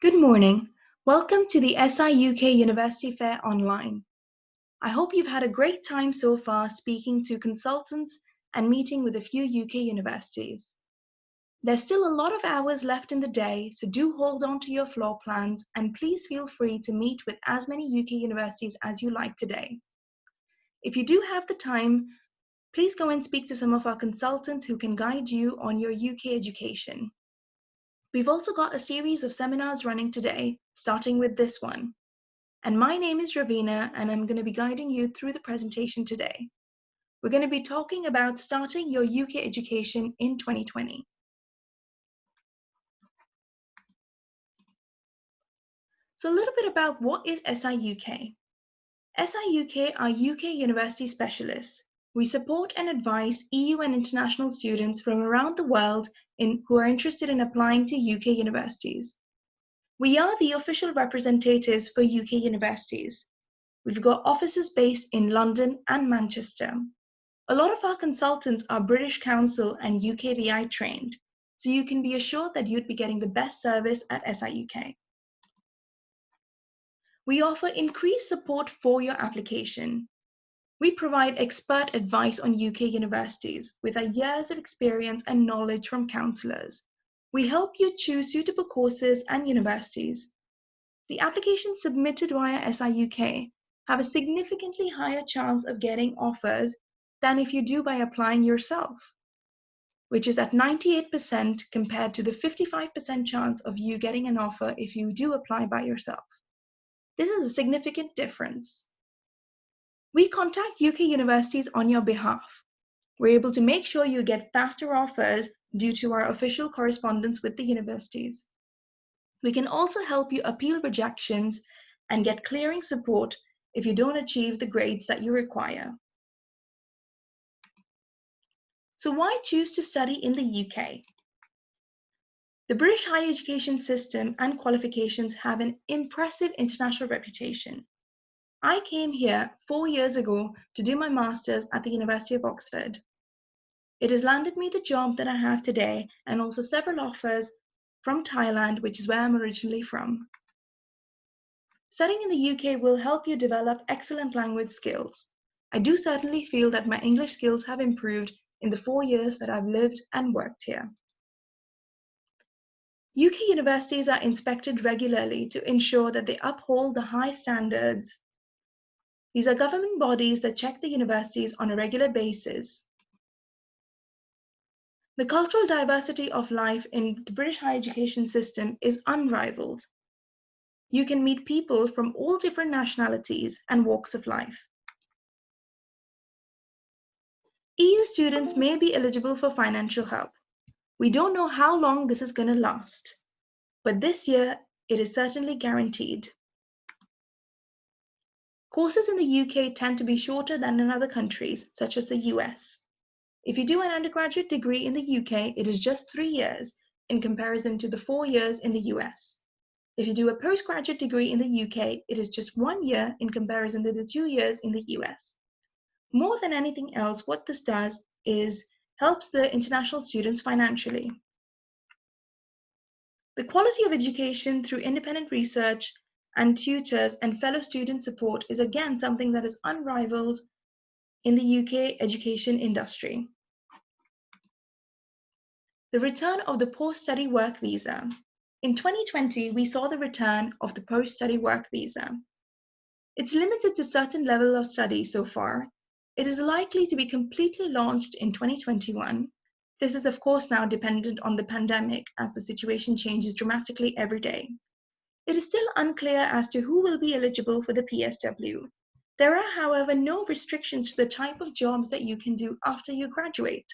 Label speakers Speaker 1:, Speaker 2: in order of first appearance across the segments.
Speaker 1: Good morning. Welcome to the SI UK University Fair Online. I hope you've had a great time so far speaking to consultants and meeting with a few UK universities. There's still a lot of hours left in the day, so do hold on to your floor plans and please feel free to meet with as many UK universities as you like today. If you do have the time, please go and speak to some of our consultants who can guide you on your UK education. We've also got a series of seminars running today, starting with this one. And my name is Raveena, and I'm going to be guiding you through the presentation today. We're going to be talking about starting your UK education in 2020. So a little bit about what is SI UK. SI UK are UK university specialists. We support and advise EU and international students from around the world who are interested in applying to UK universities. We are the official representatives for UK universities. We've got offices based in London and Manchester. A lot of our consultants are British Council and UKVI trained, so you can be assured that you'd be getting the best service at SI UK. We offer increased support for your application. We provide expert advice on UK universities with our years of experience and knowledge from counsellors. We help you choose suitable courses and universities. The applications submitted via SI UK have a significantly higher chance of getting offers than if you do by applying yourself, which is at 98% compared to the 55% chance of you getting an offer if you do apply by yourself. This is a significant difference. We contact UK universities on your behalf. We're able to make sure you get faster offers due to our official correspondence with the universities. We can also help you appeal rejections and get clearing support if you don't achieve the grades that you require. So why choose to study in the UK? The British higher education system and qualifications have an impressive international reputation. I came here 4 years ago to do my master's at the University of Oxford. It has landed me the job that I have today and also several offers from Thailand, which is where I'm originally from. Studying in the UK will help you develop excellent language skills. I do certainly feel that my English skills have improved in the 4 years that I've lived and worked here. UK universities are inspected regularly to ensure that they uphold the high standards. These are government bodies that check the universities on a regular basis. The cultural diversity of life in the British higher education system is unrivaled. You can meet people from all different nationalities and walks of life. EU students may be eligible for financial help. We don't know how long this is going to last, but this year it is certainly guaranteed. Courses in the UK tend to be shorter than in other countries, such as the US. If you do an undergraduate degree in the UK, it is just 3 years in comparison to the 4 years in the US. If you do a postgraduate degree in the UK, it is just 1 year in comparison to the 2 years in the US. More than anything else, what this does is helps the international students financially. The quality of education through independent research and tutors and fellow student support is again something that is unrivaled in the UK education industry. The return of the post-study work visa. In 2020, we saw the return of the post-study work visa. It's limited to a certain level of study so far. It is likely to be completely launched in 2021. This is of course now dependent on the pandemic as the situation changes dramatically every day. It is still unclear as to who will be eligible for the PSW. There are, however, no restrictions to the type of jobs that you can do after you graduate.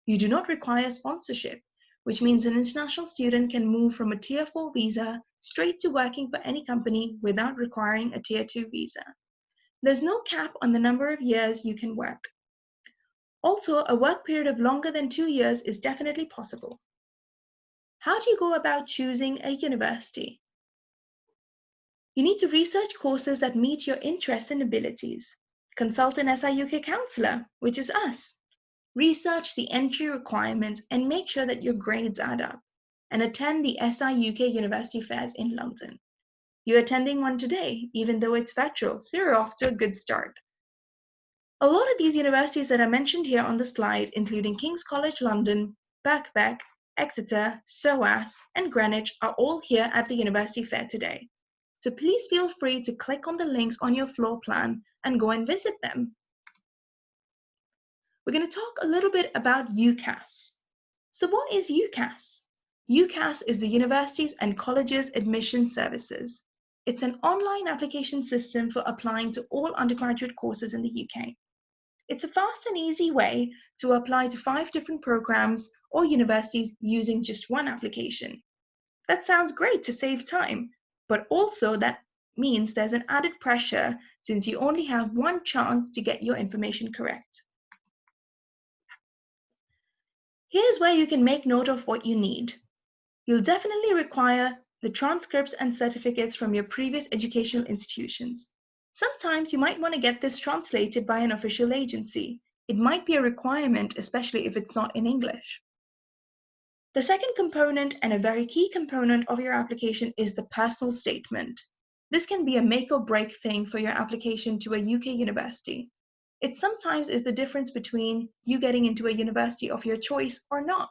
Speaker 1: You do not require sponsorship, which means an international student can move from a Tier 4 visa straight to working for any company without requiring a Tier 2 visa. There's no cap on the number of years you can work. Also, a work period of longer than 2 years is definitely possible. How do you go about choosing a university? You need to research courses that meet your interests and abilities. Consult an SI UK counsellor, which is us. Research the entry requirements and make sure that your grades add up. and attend the SI UK University Fairs in London. You're attending one today, even though it's virtual, so you're off to a good start. A lot of these universities that are mentioned here on the slide, including King's College London, Birkbeck, Exeter, SOAS, and Greenwich, are all here at the University Fair today. So please feel free to click on the links on your floor plan and go and visit them. We're going to talk a little bit about UCAS. So what is UCAS? UCAS is the Universities and Colleges Admission Services. It's an online application system for applying to all undergraduate courses in the UK. It's a fast and easy way to apply to 5 different programs or universities using just one application. That sounds great to save time, but also that means there's an added pressure since you only have one chance to get your information correct. Here's where you can make note of what you need. You'll definitely require the transcripts and certificates from your previous educational institutions. Sometimes you might want to get this translated by an official agency. It might be a requirement, especially if it's not in English. The second component, and a very key component of your application, is the personal statement. This can be a make or break thing for your application to a UK university. It sometimes is the difference between you getting into a university of your choice or not.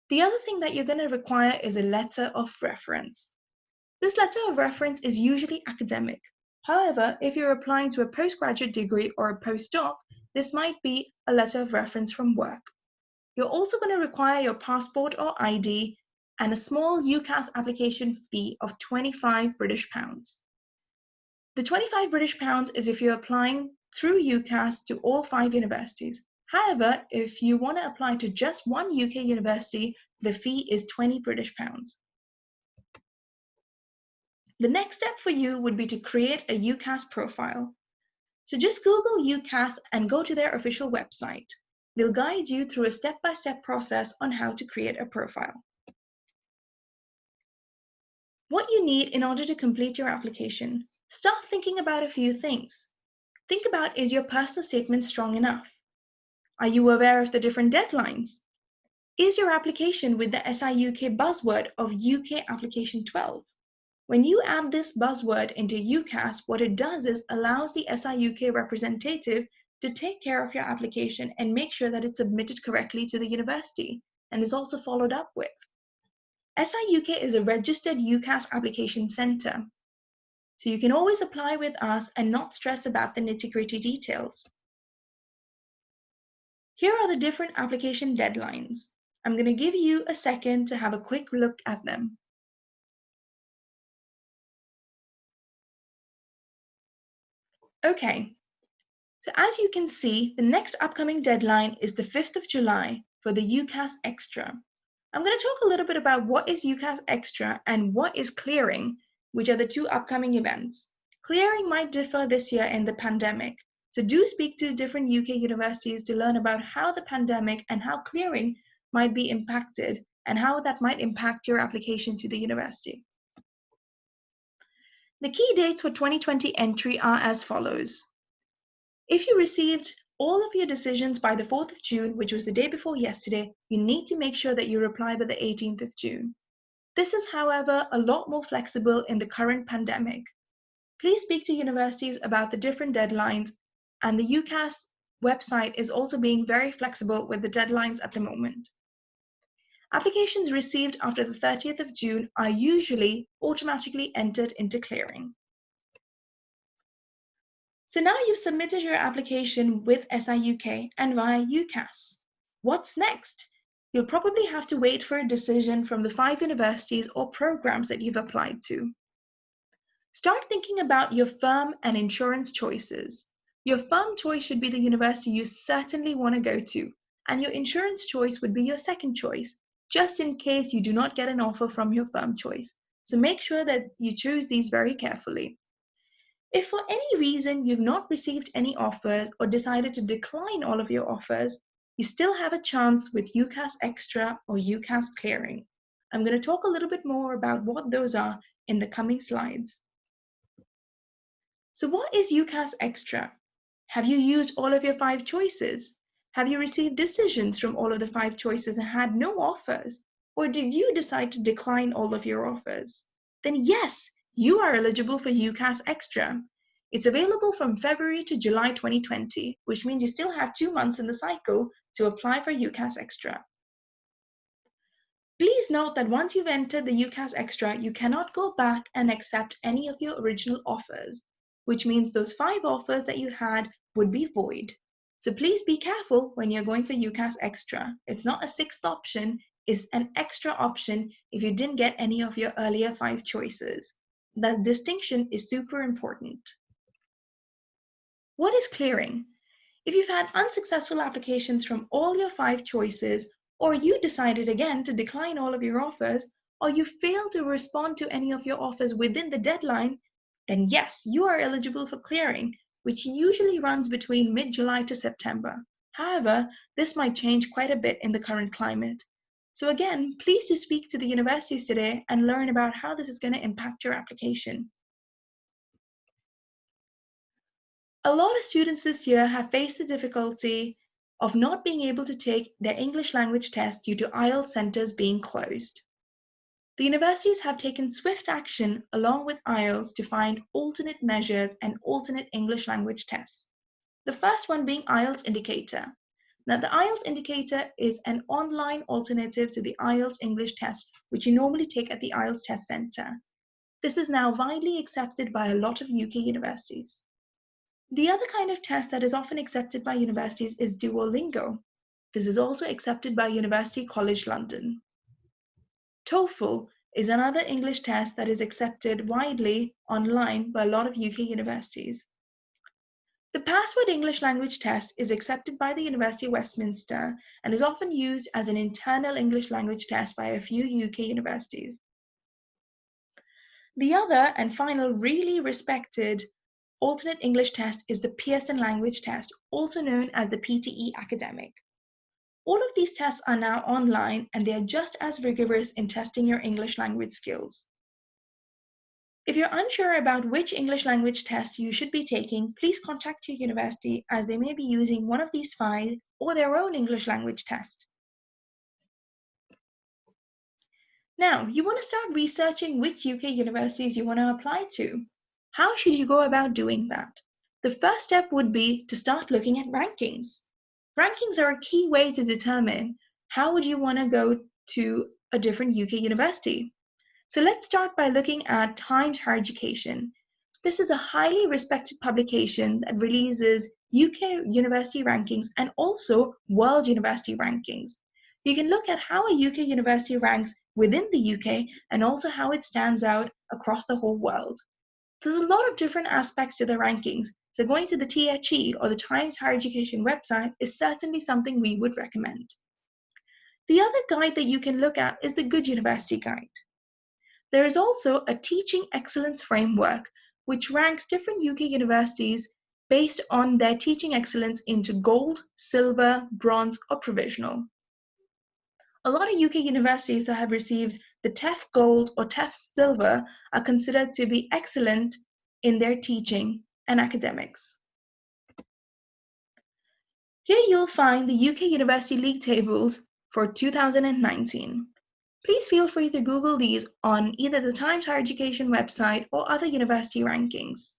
Speaker 1: The other thing that you're going to require is a letter of reference. This letter of reference is usually academic. However, if you're applying to a postgraduate degree or a postdoc, this might be a letter of reference from work. You're also going to require your passport or ID and a small UCAS application fee of £25 British. The £25 British is if you're applying through UCAS to all 5 universities. However, if you want to apply to just one UK university, the fee is £20 British. The next step for you would be to create a UCAS profile. So just Google UCAS and go to their official website. They'll guide you through a step-by-step process on how to create a profile. What you need in order to complete your application. Start thinking about a few things. Think about, is your personal statement strong enough? Are you aware of the different deadlines? Is your application with the SI UK buzzword of UK Application 12? When you add this buzzword into UCAS, what it does is allows the SI UK representative to take care of your application and make sure that it's submitted correctly to the university and is also followed up with. SI UK is a registered UCAS application centre, so you can always apply with us and not stress about the nitty-gritty details. Here are the different application deadlines. I'm going to give you a second to have a quick look at them. Okay, so as you can see, the next upcoming deadline is the 5th of July for the UCAS Extra. I'm going to talk a little bit about what is UCAS Extra and what is clearing, which are the 2 upcoming events. Clearing might differ this year in the pandemic, so do speak to different UK universities to learn about how the pandemic and how clearing might be impacted and how that might impact your application to the university. The key dates for 2020 entry are as follows. If you received all of your decisions by the 4th of June, which was the day before yesterday, you need to make sure that you reply by the 18th of June. This is, however, a lot more flexible in the current pandemic. Please speak to universities about the different deadlines, and the UCAS website is also being very flexible with the deadlines at the moment. Applications received after the 30th of June are usually automatically entered into clearing. So now you've submitted your application with SI UK and via UCAS. What's next? You'll probably have to wait for a decision from the 5 universities or programs that you've applied to. Start thinking about your firm and insurance choices. Your firm choice should be the university you certainly want to go to, and your insurance choice would be your second choice, just in case you do not get an offer from your firm choice. So make sure that you choose these very carefully. If for any reason you've not received any offers or decided to decline all of your offers, you still have a chance with UCAS Extra or UCAS Clearing. I'm going to talk a little bit more about what those are in the coming slides. So what is UCAS Extra? Have you used all of your 5 choices? Have you received decisions from all of the 5 choices and had no offers? Or did you decide to decline all of your offers? Then yes, you are eligible for UCAS Extra. It's available from February to July 2020, which means you still have 2 months in the cycle to apply for UCAS Extra. Please note that once you've entered the UCAS Extra, you cannot go back and accept any of your original offers, which means those 5 offers that you had would be void. So please be careful when you're going for UCAS Extra. It's not a 6th option, it's an extra option if you didn't get any of your earlier 5 choices. That distinction is super important. What is clearing? If you've had unsuccessful applications from all your 5 choices, or you decided again to decline all of your offers, or you failed to respond to any of your offers within the deadline, then yes, you are eligible for clearing, which usually runs between mid-July to September. However, this might change quite a bit in the current climate. So again, please do speak to the universities today and learn about how this is going to impact your application. A lot of students this year have faced the difficulty of not being able to take their English language test due to IELTS centres being closed. The universities have taken swift action along with IELTS to find alternate measures and alternate English language tests. The first one being IELTS Indicator. Now, the IELTS Indicator is an online alternative to the IELTS English test, which you normally take at the IELTS Test Centre. This is now widely accepted by a lot of UK universities. The other kind of test that is often accepted by universities is Duolingo. This is also accepted by University College London. TOEFL is another English test that is accepted widely online by a lot of UK universities. The Password English Language Test is accepted by the University of Westminster and is often used as an internal English language test by a few UK universities. The other and final really respected alternate English test is the Pearson Language Test, also known as the PTE Academic. All of these tests are now online and they are just as rigorous in testing your English language skills. If you're unsure about which English language test you should be taking, please contact your university as they may be using one of these 5 or their own English language test. Now, you want to start researching which UK universities you want to apply to. How should you go about doing that? The first step would be to start looking at rankings. Rankings are a key way to determine how would you want to go to a different UK university. So let's start by looking at Times Higher Education. This is a highly respected publication that releases UK university rankings and also world university rankings. You can look at how a UK university ranks within the UK and also how it stands out across the whole world. There's a lot of different aspects to the rankings, so going to the THE or the Times Higher Education website is certainly something we would recommend. The other guide that you can look at is the Good University Guide. There is also a Teaching Excellence Framework, which ranks different UK universities based on their teaching excellence into gold, silver, bronze, or provisional. A lot of UK universities that have received the TEF Gold or TEF Silver are considered to be excellent in their teaching and academics. Here you'll find the UK University League tables for 2019. Please feel free to Google these on either the Times Higher Education website or other university rankings.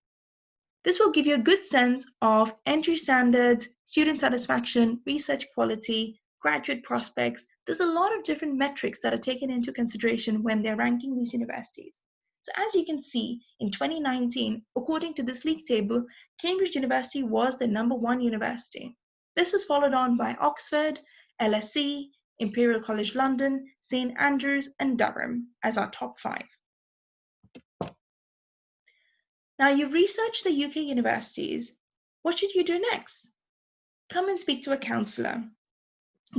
Speaker 1: This will give you a good sense of entry standards, student satisfaction, research quality, graduate prospects. There's a lot of different metrics that are taken into consideration when they're ranking these universities. So as you can see, in 2019, according to this league table, Cambridge University was the #1 university. This was followed on by Oxford, LSE, Imperial College London, St Andrews, and Durham as our top 5. Now you've researched the UK universities. What should you do next? Come and speak to a counsellor.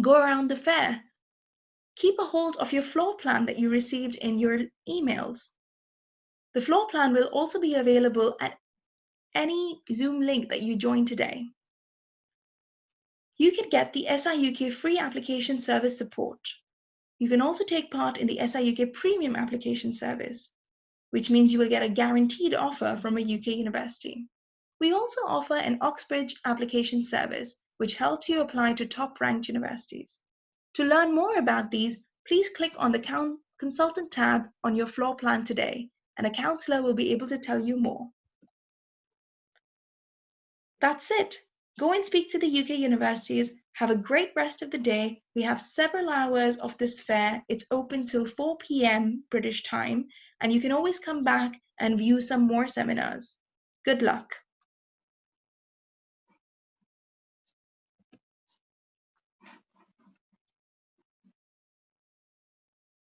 Speaker 1: Go around the fair. Keep a hold of your floor plan that you received in your emails. The floor plan will also be available at any Zoom link that you join today. You can get the SIUK free application service support. You can also take part in the SIUK premium application service, which means you will get a guaranteed offer from a UK university. We also offer an Oxbridge application service, which helps you apply to top-ranked universities. To learn more about these, please click on the Consultant tab on your floor plan today, and a counsellor will be able to tell you more. That's it. Go and speak to the UK universities. Have a great rest of the day. We have several hours of this fair. It's open till 4 p.m. British time, and you can always come back and view some more seminars. Good luck.